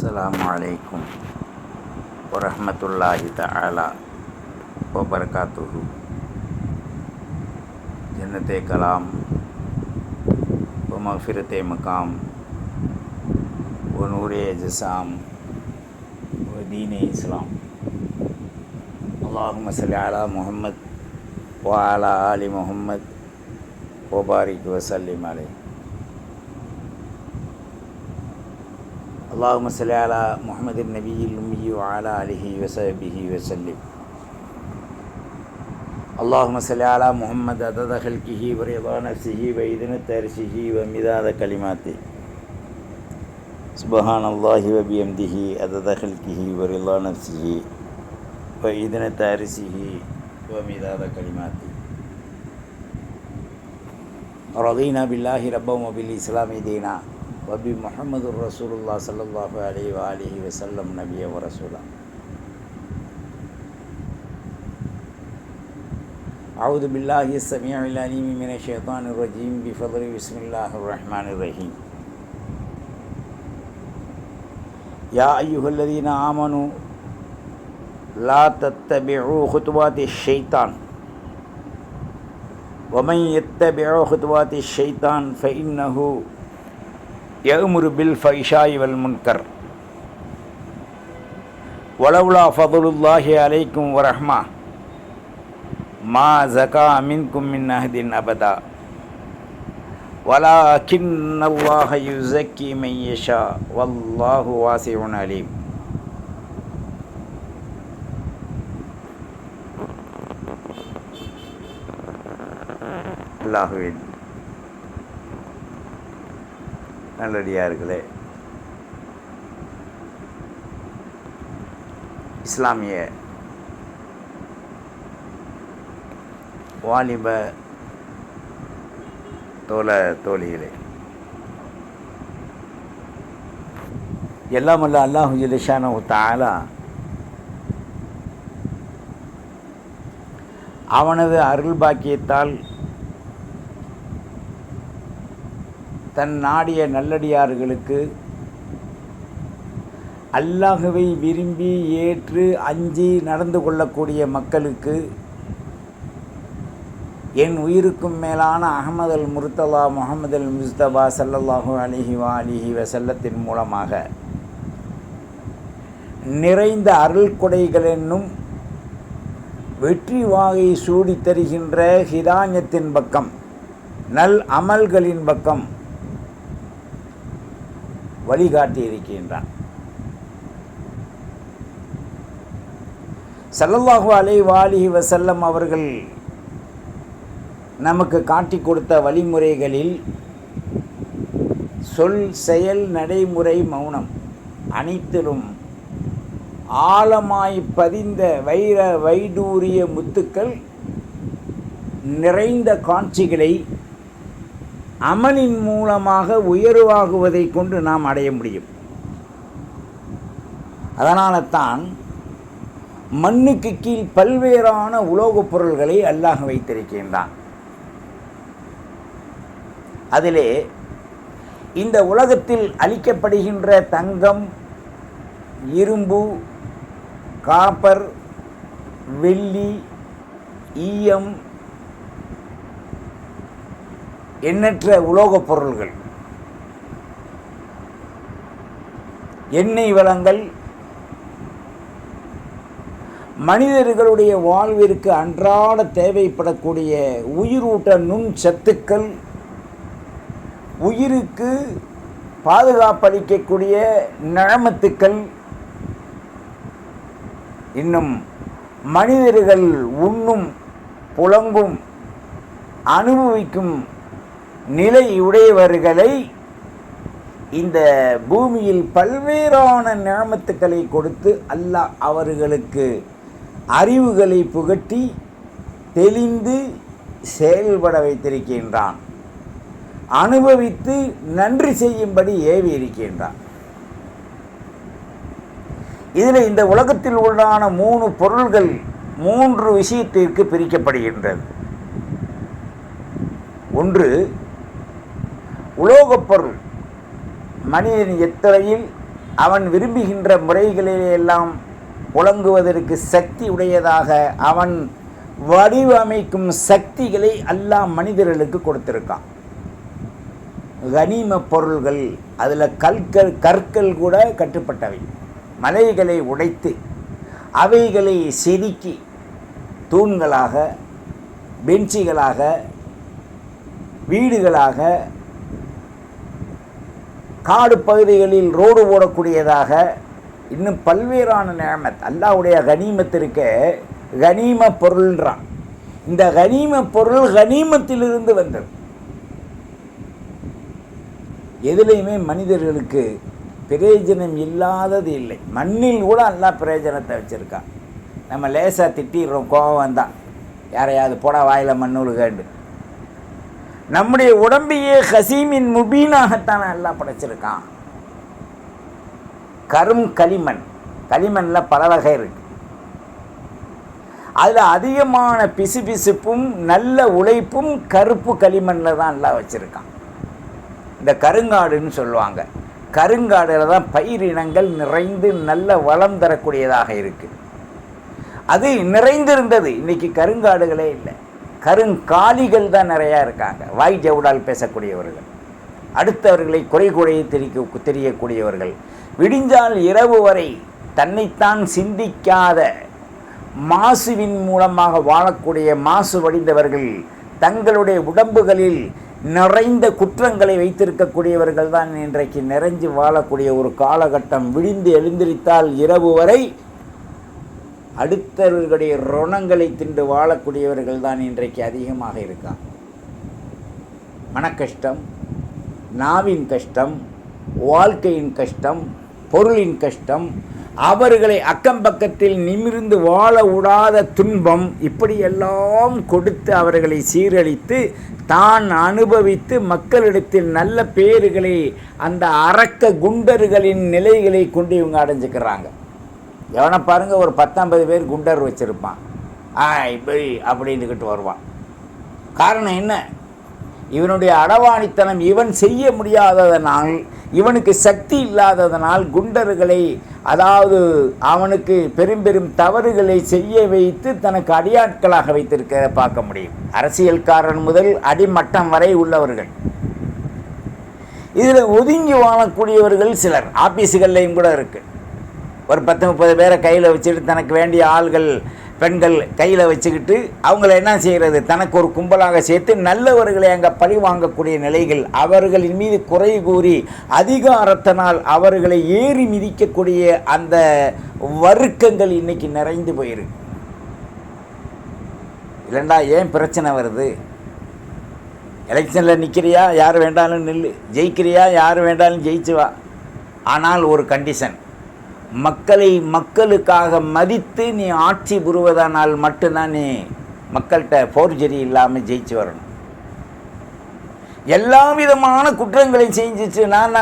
அஸ்ஸலாமு அலைக்கும் வரஹ்மத்துல்லாஹி தஆலா வபரகாத்துஹு. ஜன்னத்தே கலாம் வ மஃபிரத்தே மகாம் வ நூரே ஜஸாம் வ தீனே இஸ்லாம். அல்லாஹும்ம ஸல்லி அலா முஹம்மத் வ அலா ஆலி முஹம்மத் வ பாரிக் வ ஸல்லிம் அலைஹி. اللهم صل على محمد النبي الأمي وعلى آله وصحبه وسلم. اللهم صل على محمد عدد خلقه ورضا نفسه وإذنة عرشه ومداد كلماته. سبحان الله وبحمده عدد خلقه ورضا نفسه وإذنة عرشه ومداد كلماته. رضينا بالله ربا وبالإسلام دينا وبي محمد رسول الله صلى الله عليه وآله وسلم نبيا ورسولا. أعوذ بالله السميع العليم من الشيطان الرجيم بفضل بسم الله الرحمن الرحيم. يا أيها الذين آمنوا لا تتبعوا خطوات الشيطان ومن يتبع خطوات الشيطان فإنه يأمر بالفحشاء والمنكر ولولا فضل الله عليكم ورحمة ما زكى منكم من أحد أبدا ولكن الله يزكي من يشاء والله واسع عليم. அல்லாஹுவின் நல்லடியார்களே, இஸ்லாமிய வாலிப தோழிகளே, எல்லாம் அல்ல அல்லாஹு ஜல்ல ஷானஹு தஆலா அவனது அருள் பாக்கியத்தால் தன் நாடிய நல்லடியார்களுக்கு அல்லாஹுவை விரும்பி ஏற்று அஞ்சி நடந்து கொள்ளக்கூடிய மக்களுக்கு என் உயிருக்கும் மேலான அஹமது அல் முர்த்தலா முஹம்மது அல் முஸ்தபா ஸல்லல்லாஹு அலைஹி வஆலிஹி வஸல்லத்தின் மூலமாக நிறைந்த அருள் கொடைகள் என்னும் வெற்றி வாகை சூடி தருகின்ற ஹிதாயத்தின் பக்கம், நல் அமல்களின் பக்கம் வழிகாட்டி இருக்கின்றான். ஸல்லல்லாஹு அலைஹி வஆலிஹி வஸல்லம் அவர்கள் நமக்கு காட்டி கொடுத்த வழிமுறைகளில் சொல், செயல், நடைமுறை, மௌனம் அனைத்திலும் ஆழமாய் பதிந்த வைடூரிய முத்துக்கள் நிறைந்த காட்சிகளை அமலின் மூலமாக உயர்வாகுவதை கொண்டு நாம் அடைய முடியும். அதனால தான் மண்ணுக்கு கீழ் பல்வேறான உலோகப் பொருள்களை அல்லாஹ் வைத்திருக்கின்றான். அதிலே இந்த உலகத்தில் அளிக்கப்படுகின்ற தங்கம், இரும்பு, காப்பர், வெள்ளி, ஈயம், எண்ணற்ற உலோகப் பொருள்கள், எண்ணெய் வளங்கள், மனிதர்களுடைய வாழ்விற்கு அன்றாட தேவைப்படக்கூடிய உயிரூட்ட நுண் சத்துக்கள், உயிருக்கு பாதுகாப்பளிக்கக்கூடிய நிஅமத்துக்கள், இன்னும் மனிதர்கள் உண்ணும், புலங்கும், அனுபவிக்கும் நிலை உடையவர்களை இந்த பூமியில் பல்வேறான நிஅமத்துக்களை கொடுத்து அல்லாஹ் அவர்களுக்கு அறிவுகளை புகட்டி தெளிந்து செயல்பட வைத்திருக்கின்றான். அனுபவித்து நன்றி செய்யும்படி ஏவி இருக்கின்றான். இதில் இந்த உலகத்தில் உள்ளான 3 பொருள்கள் 3 விஷயத்திற்கு பிரிக்கப்படுகின்றது. ஒன்று உலோகப் பொருள், மனிதன் எத்தனையில் அவன் விரும்புகின்ற முறைகளிலெல்லாம் புழங்குவதற்கு சக்தி உடையதாக அவன் வடிவமைக்கும் சக்திகளை அல்லாஹ் மனிதர்களுக்கு கொடுத்திருக்கான். கனிம பொருள்கள், அதில் கற்கள் கூட கட்டுப்பட்டவை. மலைகளை உடைத்து அவைகளை செதுக்கி தூண்களாக, பெஞ்சுகளாக, வீடுகளாக, காடு பகுதிகளில் ரோடு போடக்கூடியதாக, இன்னும் பல்வேறான நியமத். அல்லாஹ்வுடைய கனிமத்திற்க கனிம பொருள்ன்றான். இந்த கனிம பொருள் கனிமத்திலிருந்து வந்தது. எதுலையுமே மனிதர்களுக்கு பிரயோஜனம் இல்லாதது இல்லை. மண்ணில் கூட அல்லாஹ் பிரயோஜனத்தை வச்சுருக்கான். நம்ம லேசாக திட்டிடுறோம், கோபம் வந்தான், யாரையாவது போட வாயில் மண்ணூலுகண்டு. நம்முடைய உடம்பையே ஹசீமின் முபீனாகத்தான் அல்லாஹ் படைச்சிருக்கான். களிமண், களிமண்ணில் பல வகை இருக்கு. அதில் அதிகமான பிசுபிசுப்பும் நல்ல உழைப்பும் கருப்பு களிமண்ணில் தான் அல்லாஹ் வச்சுருக்கான். இந்த கருங்காடுன்னு சொல்லுவாங்க. கருங்காடில் தான் பயிரினங்கள் நிறைந்து நல்ல வளம் தரக்கூடியதாக இருக்குது. அது நிறைந்திருந்தது. இன்றைக்கி கருங்காடுகளே இல்லை, கருங்காலிகள் தான் நிறையா இருக்காங்க. வாய் ஜவுடால் பேசக்கூடியவர்கள், அடுத்தவர்களை குறை தெரியக்கூடியவர்கள், விடிஞ்சால் இரவு வரை தன்னைத்தான் சிந்திக்காத மாசுவின் மூலமாக வாழக்கூடிய மாசு வடிந்தவர்கள், தங்களுடைய உடம்புகளில் நிறைந்த குற்றங்களை வைத்திருக்கக்கூடியவர்கள் தான் இன்றைக்கு நிறைஞ்சு வாழக்கூடிய ஒரு காலகட்டம். விடிந்து எழுந்திரித்தால் இரவு வரை அடுத்தவர்களுடைய ருணங்களை தின்று வாழக்கூடியவர்கள் தான் இன்றைக்கு அதிகமாக இருக்காங்க. மனக்கஷ்டம், நாவின் கஷ்டம், வாழ்க்கையின் கஷ்டம், பொருளின் கஷ்டம், அவர்களை அக்கம் பக்கத்தில் நிமிர்ந்து வாழ விடாத துன்பம், இப்படியெல்லாம் கொடுத்து அவர்களை சீரழித்து தான் அனுபவித்து மக்களிடத்தில் நல்ல பேர்களை, அந்த அரக்க குண்டர்களின் நிலைகளை கொண்டு இவங்க அடைஞ்சிக்கிறாங்க. எவனை பாருங்கள், ஒரு 10-50 பேர் குண்டர் வச்சுருப்பான், இப்படி அப்படின்னுக்கிட்டு வருவான். காரணம் என்ன? இவனுடைய அடவாணித்தனம். இவன் செய்ய முடியாததனால், இவனுக்கு சக்தி இல்லாததனால் குண்டர்களை, அதாவது அவனுக்கு பெரும் தவறுகளை செய்ய வைத்து தனக்கு அடியாட்களாக வைத்திருக்க பார்க்க முடியும். அரசியல்காரன் முதல் அடிமட்டம் வரை உள்ளவர்கள். இதில் ஒதுங்கி வாழக்கூடியவர்கள் சிலர் ஆபீஸுகள்லையும் கூட இருக்குது. ஒரு 10-30 பேரை கையில் வச்சுட்டு, தனக்கு வேண்டிய ஆள்கள் பெண்கள் கையில் வச்சுக்கிட்டு அவங்கள என்ன செய்கிறது, தனக்கு ஒரு கும்பலாக சேர்த்து நல்லவர்களை அங்கே பழி வாங்கக்கூடிய நிலைகள், அவர்களின் மீது குறை கூறி அதிகாரத்தினால் அவர்களை ஏறி மிதிக்கக்கூடிய அந்த வர்க்கங்கள் இன்னைக்கு நிறைந்து போயிருக்கு. இல்லைண்டா ஏன் பிரச்சனை வருது? எலெக்ஷனில் நிற்கிறியா, யார் வேண்டாலும் நில்லு, ஜெயிக்கிறியா, யார் வேண்டாலும் ஜெயிச்சு வா. ஆனால் ஒரு கண்டிஷன், மக்களை மக்களுக்காக மதித்து நீ ஆட்சி புரிவதனால் மட்டும்தான் நீ மக்கள்கிட்ட ஃபோர்ஜரி இல்லாமல் ஜெயிச்சு வரணும். எல்லா விதமான குற்றங்களையும் செஞ்சிச்சு நான்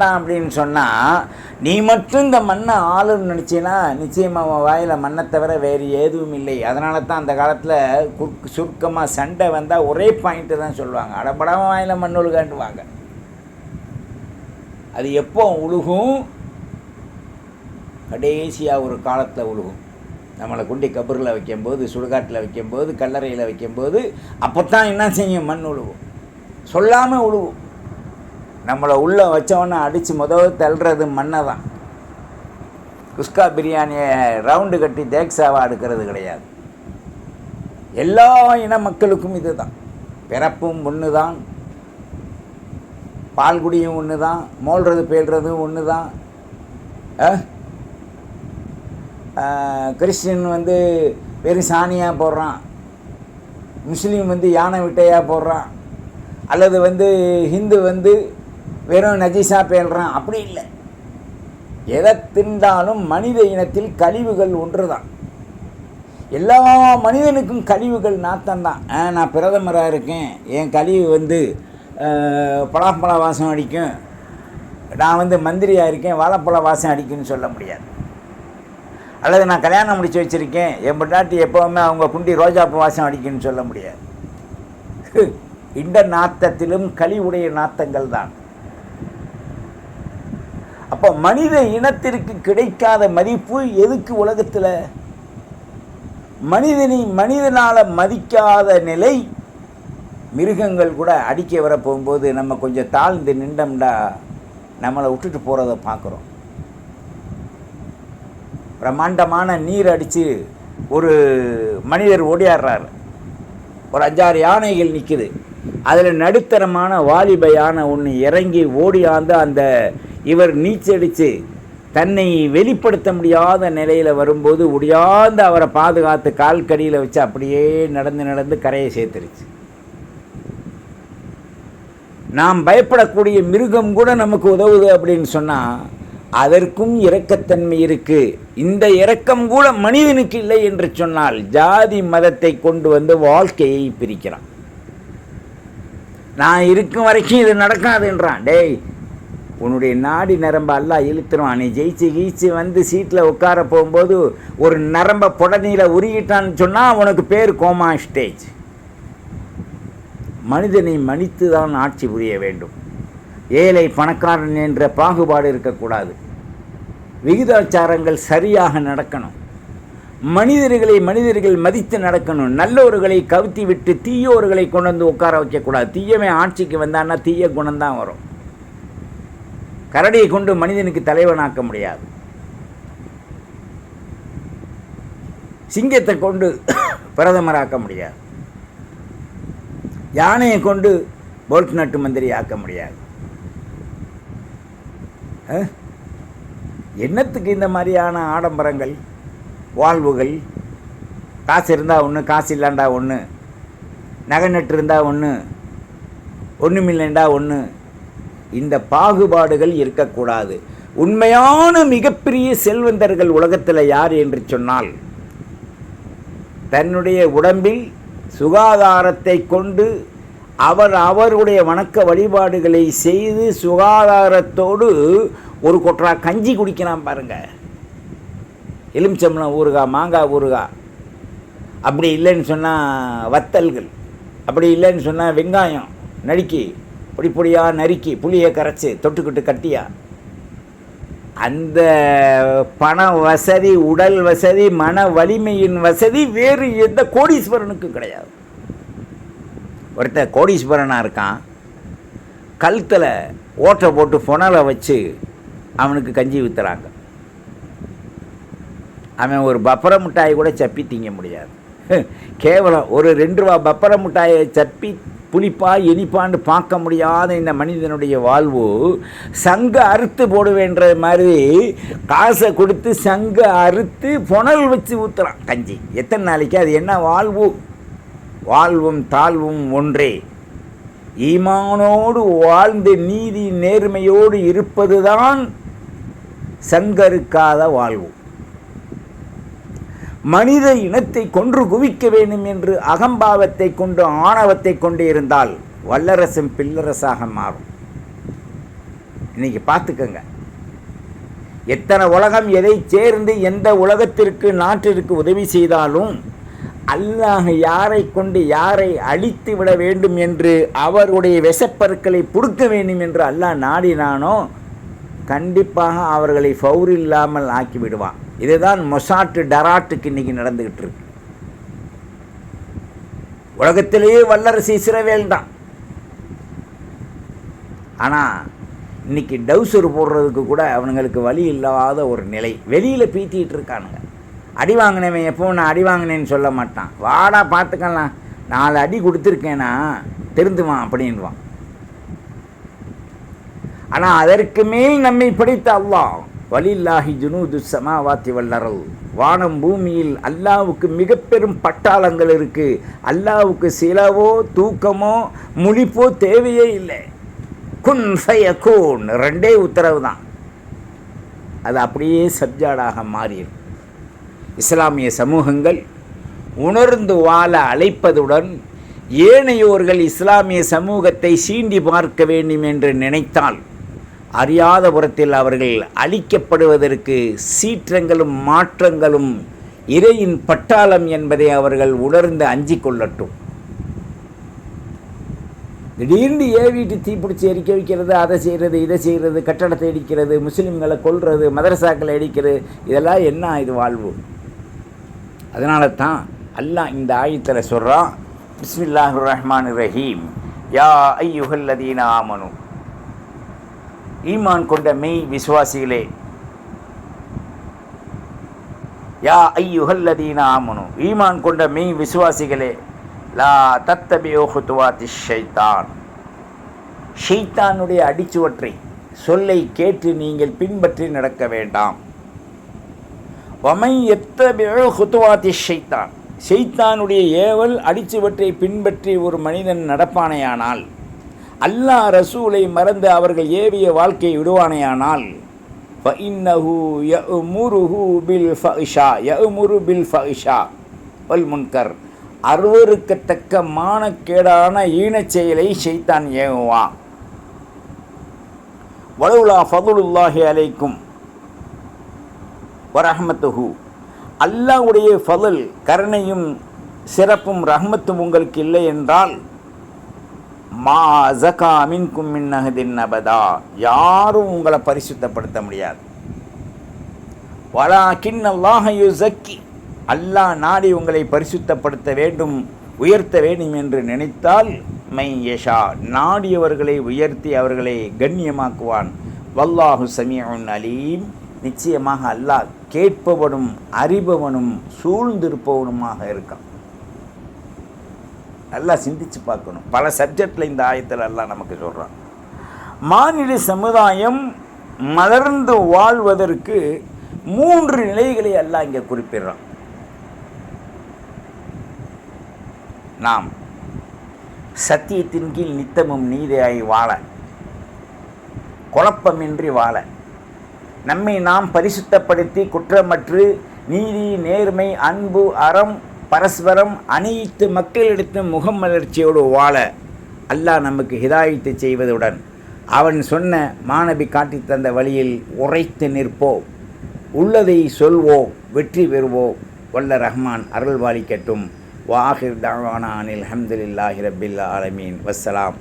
தான் அப்படின்னு சொன்னால், நீ மட்டும் இந்த மண்ணை ஆளுன்னு நினச்சின்னா நிச்சயமாக உன் வாயில் மண்ணை தவிர வேறு எதுவும் இல்லை. அதனால தான் அந்த காலத்தில் சுருக்கமாக சண்டை வந்தால் ஒரே பாயிண்ட்டு தான் சொல்லுவாங்க, அடப்படாமல் வாயில் மண் ஒழுகாண்டுவாங்க. அது எப்போ உழுகும்? கடைசியாக ஒரு காலத்தில் உழுகும். நம்மளை குண்டி கபரில் வைக்கும்போது, சுடுகாட்டில் வைக்கும்போது, கல்லறையில் வைக்கும்போது, அப்போ தான் என்ன செய்யும்? மண் உழுவும். சொல்லாமல் உழுவும். நம்மளை உள்ளே வச்சவொன்னே அடித்து முதல் தள்ளுறது மண்ணை தான். குஸ்கா பிரியாணியை ரவுண்டு கட்டி தேக்ஸாவாக அடுக்கிறது கிடையாது. எல்லா இன மக்களுக்கும் இது தான். பிறப்பும் ஒன்று தான், பால்குடியும் ஒன்று தான், மோல்றது பேல்றதும் ஒன்று தான். கிறிஸ்டின் வெறும் சாணியாக போடுறான், முஸ்லீம் யானை விட்டையாக போடுறான், அல்லது ஹிந்து வெறும் நஜீஸாக பேல்றான். அப்படி இல்லை. எதை தின்றாலும் மனித இனத்தில் கழிவுகள் ஒன்று தான். எல்லா மனிதனுக்கும் கழிவுகள் நாத்தம்தான். நான் பிரதமராக இருக்கேன், என் கழிவு பலாப்பழ வாசம் அடிக்கும், நான் மந்திரியாக இருக்கேன் வாழைப்பழ வாசம் அடிக்குன்னு சொல்ல முடியாது. அல்லது நான் கல்யாணம் முடித்து வச்சுருக்கேன், என் பொண்டாட்டி எப்போவுமே அவங்க குண்டி ரோஜாப்பூ வாசம் அடிக்குன்னு சொல்ல முடியாது. இந்த நாத்தத்திலும் கழிவுடைய நாத்தங்கள் தான். அப்போ மனித இனத்திற்கு கிடைக்காத மதிப்பு எதுக்கு உலகத்தில்? மனிதனால் மதிக்காத நிலை. மிருகங்கள் கூட அடிக்க வர போகும்போது நம்ம கொஞ்சம் தாழ்ந்து நின்றோம்டா நம்மளை விட்டுட்டு போகிறத பார்க்குறோம். பிரம்மாண்டமான நீர் அடித்து ஒரு மனிதர் ஓடியாடுறார், ஒரு 5-6 யானைகள் நிற்குது, அதில் நடுத்தரமான வாலிப யானை ஒன்று இறங்கி ஓடியாந்து அந்த இவர் நீச்சடித்து தன்னை வெளிப்படுத்த முடியாத நிலையில் வரும்போது ஒடியாந்து அவரை பாதுகாத்து கால் கடியில் வச்சு அப்படியே நடந்து கரையை சேர்த்துருச்சு. நாம் பயப்படக்கூடிய மிருகம் கூட நமக்கு உதவுது அப்படின்னு சொன்னால் அதற்கும் இரக்கத்தன்மை இருக்குது. இந்த இரக்கம் கூட மனிதனுக்கு இல்லை என்று சொன்னால் ஜாதி மதத்தை கொண்டு வந்து வாழ்க்கையை பிரிக்கிறான். நான் இருக்கும் வரைக்கும் இது நடக்காதுன்றான். டேய், உன்னுடைய நாடி நரம்பை எல்லாம் இழுத்துருவான். நீ ஜெயிச்சு வந்து சீட்டில் உட்கார போகும்போது ஒரு நரம்பை புடனியில் உருகிட்டான்னு சொன்னால் உனக்கு பேர் கோமா ஸ்டேஜ். மனிதனை மன்னித்து தான் ஆட்சி புரிய வேண்டும். ஏழை பணக்காரன் என்ற பாகுபாடு இருக்கக்கூடாது. விகிதாச்சாரங்கள் சரியாக நடக்கணும். மனிதர்கள் மதித்து நடக்கணும். நல்லோர்களை கவுத்தி விட்டு தீயோர்களை கொண்டு வந்து உட்கார வைக்கக்கூடாது. தீயவன் ஆட்சிக்கு வந்தான்னா தீய குணம்தான் வரும். கரடியை கொண்டு மனிதனுக்கு தலைவனாக்க முடியாது. சிங்கத்தை கொண்டு பிரதமராக்க முடியாது. யானையை கொண்டு போல்ட் நட்டு மந்திரி ஆக்க முடியாது. என்னத்துக்கு இந்த மாதிரியான ஆடம்பரங்கள், வாழ்வுகள்? காசு இருந்தால் ஒன்று, காசு இல்லாண்டா ஒன்று, நகை நட்டு இருந்தால் ஒன்று, ஒன்றுமில்லைண்டா ஒன்று. இந்த பாகுபாடுகள் இருக்கக்கூடாது. உண்மையான மிகப்பெரிய செல்வந்தர்கள் உலகத்தில் யார் என்று சொன்னால் தன்னுடைய உடம்பில் சுகாதாரத்தை கொண்டு அவருடைய வணக்க வழிபாடுகளை செய்து சுகாதாரத்தோடு ஒரு கொட்டரா கஞ்சி குடிக்கிறான் பாருங்க. எலுமிச்சம்பழம் ஊறுகாய், மாங்காய் ஊறுகாய், அப்படி இல்லைன்னு சொன்னால் வத்தல்கள், அப்படி இல்லைன்னு சொன்னால் வெங்காயம் நறுக்கி பொடி பொடியாக நறுக்கி புளியை கரைச்சி தொட்டுக்கிட்டு கட்டியா. அந்த பண வசதி, உடல் வசதி, மன வலிமையின் வசதி வேறு எந்த கோடீஸ்வரனுக்கும் கிடையாது. ஒருத்தர் கோடீஸ்வரனாக இருக்கான், கழுத்தில் ஓட்டை போட்டு புனலை வச்சு அவனுக்கு கஞ்சி விற்றுறாங்க. அவன் ஒரு பப்பர மிட்டாயை கூட சப்பி திங்க முடியாது. கேவலம் ஒரு 2 ரூபா பப்பர மிட்டாயை சப்பி புளிப்பா இனிப்பான்னு பார்க்க முடியாத இந்த மனிதனுடைய வாழ்வு சங்க அறுத்து போடுவேன்ற மாதிரி காசை கொடுத்து சங்க அறுத்து புனல் வச்சு ஊற்றுறான் கஞ்சி. எத்தனை நாளைக்கு? அது என்ன வாழ்வு? வாழ்வும் தாழ்வும் ஒன்றே. ஈமானோடு வாழ்ந்து நீதி நேர்மையோடு இருப்பதுதான் சங்கருக்காத வாழ்வு. மனித இனத்தை கொன்று குவிக்க வேண்டும் என்று அகம்பாவத்தை கொண்டு ஆணவத்தை கொண்டு இருந்தால் வல்லரசும் பில்லரசாக மாறும். இன்னைக்கு பார்த்துக்கங்க, எத்தனை உலகம் எதை சேர்ந்து எந்த உலகத்திற்கு நாட்டிற்கு உதவி செய்தாலும் அல்லாஹ் யாரை கொண்டு யாரை அழித்து விட வேண்டும் என்று அவருடைய விஷப்பற்களை புடுக்க வேண்டும் என்று அல்லாஹ் நாடினானோ கண்டிப்பாக அவர்களை ஃபவுர் இல்லாமல் ஆக்கி விடுவான். இதுதான் மொசாட்டு டராட்டுக்கு இன்றைக்கி நடந்துக்கிட்டு இருக்கு. உலகத்திலேயே வல்லரசு இஸ்ரவேல் தான். ஆனால் இன்றைக்கி டவுசர் போடுறதுக்கு கூட அவனுங்களுக்கு வழி இல்லாத ஒரு நிலை. வெளியில் பீத்திக்கிட்டு இருக்கானுங்க. அடி வாங்கினவன் எப்போ நான் அடி வாங்கினேன்னு சொல்ல மாட்டான். வாடா பார்த்துக்கலாம், 4 அடி கொடுத்துருக்கேன்னா திருந்துவான் அப்படின்வான். ஆனால் அதற்கு மேல் நம்மை படைத்த அல்லாஹ் வலில்லாஹி ஜுனூது ஸமாவாத்தி வல் அர்ள், வானம் பூமியில் அல்லாஹ்வுக்கு மிக பெரும் பட்டாளங்கள் இருக்குது. அல்லாஹ்வுக்கு சிலவோ தூக்கமோ முழிப்போ தேவையே இல்லை. குன் ஃபயகூன், 2 உத்தரவு தான். அது அப்படியே சப்ஜாடாக மாறிடும். இஸ்லாமிய சமூகங்கள் உணர்ந்து வாழ அழைப்பதுடன் ஏனையோர்கள் இஸ்லாமிய சமூகத்தை சீண்டி பார்க்க வேண்டும் என்று நினைத்தால் அறியாத புறத்தில் அவர்கள் அழிக்கப்படுவதற்கு சீற்றங்களும் மாற்றங்களும் இறையின் பட்டாளம் என்பதை அவர்கள் உணர்ந்து அஞ்சிக் கொள்ளட்டும். திடீர்னு ஏவிட்டு தீப்பிடிச்சி எரிக்க வைக்கிறது, அதை செய்கிறது, இதை செய்கிறது, கட்டடத்தை இடிக்கிறது, முஸ்லீம்களை கொல்றது, மதரசாக்களை இடிக்கிறது, இதெல்லாம் என்ன இது வாழ்வு? அதனால தான் அல்லாஹ் இந்த ஆயத்தில் சொல்கிறான், பிஸ்மில்லாஹிர் ரஹ்மானிர் ரஹீம், யா ஐயுஹல்லதீன ஆமனு, ஈமான் கொண்ட மெய் விசுவாசிகளே, யா ஐயுஹல்லதீன ஆமனு, ஈமான் கொண்ட மெய் விசுவாசிகளே, லா தத்தபியோ ஹுத்துவாத்தி ஷைத்தான், ஷைத்தானுடைய அடிச்சுவற்றை சொல்லை கேட்டு நீங்கள் பின்பற்றி நடக்க வேண்டாம். வமை எத்தபியோ ஹுத்துவாத்தி ஷைத்தான், ஷைத்தானுடைய ஏவல் அடிச்சுவற்றை பின்பற்றி ஒரு மனிதன் நடப்பானையானால், அல்லாஹ் ரசூலை மறந்து அவர்கள் ஏவிய வாழ்க்கையை விடுவானையானால், ஃபஇன்னஹு யஅமுருஹு பில் ஃபஹ்ஷா, யஅமுரு பில் ஃபஹ்ஷா வல் முன்கர், அருவருக்கத்தக்க மானக்கேடான ஈனச் செயலை ஷைத்தான் ஏவுவான். வலவுலா ஃபதுலுல்லாஹி அலைக்கும் வரஹ்மத்துஹு, அல்லாஹ்வுடைய ஃபதுல் கருணையும் சிறப்பும் ரஹ்மத்தும் உங்களுக்கு இல்லை என்றால், மா ஜகா மின்கும் மின் அஹதின் அபதா, யாரும் உங்களை பரிசுத்தப்படுத்த முடியாது. வலாகின் அல்லாஹ் யுஸக்கி, அல்லாஹ் நாடி உங்களை பரிசுத்தப்படுத்த வேண்டும், உயர்த்த வேண்டும் என்று நினைத்தால், மை யஷா, நாடியவர்களை உயர்த்தி அவர்களை கண்ணியமாக்குவான். வல்லாஹு சமீஉன் அலீம், நிச்சயமாக அல்லாஹ் கேட்பவனும் அறிபவனும் சூழ்ந்திருப்பவனுமாக இருக்கான். நல்லா சிந்திச்சு பார்க்கணும். பல சப்ஜெக்டில் இந்த ஆயத்தில் அல்லாஹ் நமக்கு சொல்கிறான். மாநில சமுதாயம் மலர்ந்து வாழ்வதற்கு 3 நிலைகளை அல்லாஹ் இங்கே குறிப்பிடுறான். நாம் சத்தியத்தின் கீழ் நித்தமும் நீதியாய் வாழ, குழப்பமின்றி வாழ, நம்மை நாம் பரிசுத்தப்படுத்தி குற்றமற்று நீதி, நேர்மை, அன்பு, அறம், பரஸ்பரம் அனைத்து மக்களிடத்தும் முகமலர்ச்சியோடு வாழ அல்லாஹ் நமக்கு ஹிதாயத்தை செய்வதுடன், அவன் சொன்ன மாணவி காட்டி தந்த வழியில் உரைத்து நிற்போம், உள்ளதை சொல்வோம், வெற்றி பெறுவோம். வல்ல ரஹ்மான் அருள்வாளிக்கட்டும். வாஹிர் தஅவானா அனில் ஹம்துலில்லாஹி ரப்பில் ஆலமீன். வஸ்ஸலாம்.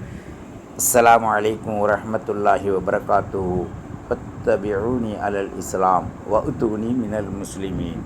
அஸ்ஸலாமு அலைக்கும் வரஹ்மத்துல்லாஹி வபரகாத்துஹு. ஃபத்தபிஊனி அலல் இஸ்லாம் வஅ்துனி மினல் முஸ்லிமீன்.